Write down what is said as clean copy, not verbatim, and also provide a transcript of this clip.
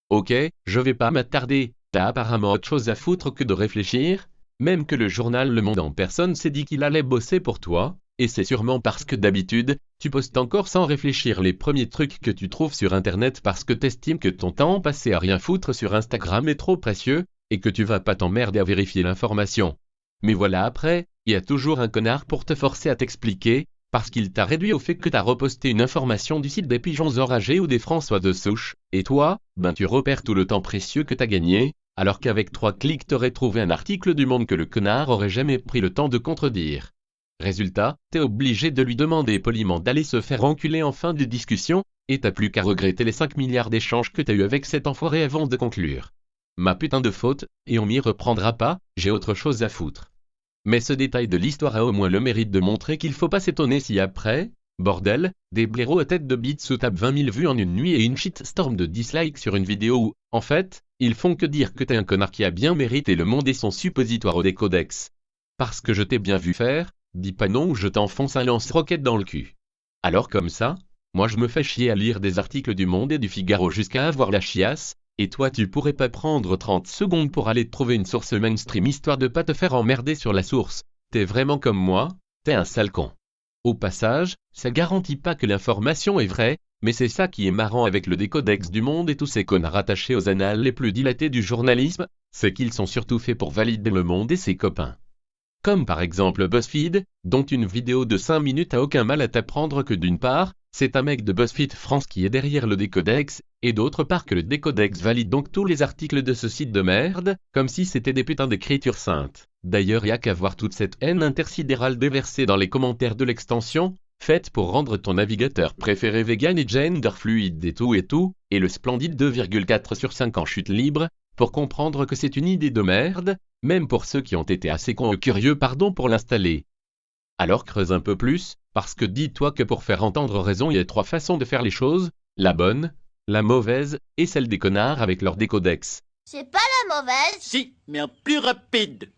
Ok, je vais pas m'attarder, t'as apparemment autre chose à foutre que de réfléchir. Même que le journal Le Monde en personne s'est dit qu'il allait bosser pour toi, et c'est sûrement parce que d'habitude, tu postes encore sans réfléchir les premiers trucs que tu trouves sur internet parce que t'estimes que ton temps passé à rien foutre sur Instagram est trop précieux, et que tu vas pas t'emmerder à vérifier l'information. Mais voilà après, il y a toujours un connard pour te forcer à t'expliquer, parce qu'il t'a réduit au fait que t'as reposté une information du site des pigeons enragés ou des François de Souche, et toi, ben tu repères tout le temps précieux que t'as gagné, alors qu'avec 3 clics t'aurais trouvé un article du Monde que le connard aurait jamais pris le temps de contredire. Résultat, t'es obligé de lui demander poliment d'aller se faire enculer en fin de discussion, et t'as plus qu'à regretter les 5 milliards d'échanges que t'as eu avec cet enfoiré avant de conclure. Ma putain de faute, et on m'y reprendra pas, j'ai autre chose à foutre. Mais ce détail de l'histoire a au moins le mérite de montrer qu'il faut pas s'étonner si après, bordel, des blaireaux à tête de bite se tapent 20 000 vues en une nuit et une shitstorm de dislikes sur une vidéo où, en fait, ils font que dire que t'es un connard qui a bien mérité le monde et son suppositoire au décodex. Parce que je t'ai bien vu faire, dis pas non ou je t'enfonce un lance-roquette dans le cul. Alors comme ça, moi je me fais chier à lire des articles du Monde et du Figaro jusqu'à avoir la chiasse, et toi tu pourrais pas prendre 30 secondes pour aller te trouver une source mainstream histoire de pas te faire emmerder sur la source. T'es vraiment comme moi, t'es un sale con. Au passage, ça garantit pas que l'information est vraie, mais c'est ça qui est marrant avec le décodex du Monde et tous ces connards attachés aux annales les plus dilatées du journalisme, c'est qu'ils sont surtout faits pour valider le Monde et ses copains. Comme par exemple BuzzFeed, dont une vidéo de 5 minutes a aucun mal à t'apprendre que d'une part, c'est un mec de BuzzFeed France qui est derrière le décodex, et d'autre part que le décodex valide donc tous les articles de ce site de merde, comme si c'était des putains d'écriture sainte. D'ailleurs y a qu'à voir toute cette haine intersidérale déversée dans les commentaires de l'extension, faite pour rendre ton navigateur préféré vegan et gender fluide et tout, et le splendide 2,4 sur 5 en chute libre, pour comprendre que c'est une idée de merde, même pour ceux qui ont été assez cons ou curieux pardon pour l'installer. Alors creuse un peu plus, parce que dis-toi que pour faire entendre raison il y a 3 façons de faire les choses, la bonne, la mauvaise, et celle des connards avec leur décodex. C'est pas la mauvaise. Si, mais en plus rapide.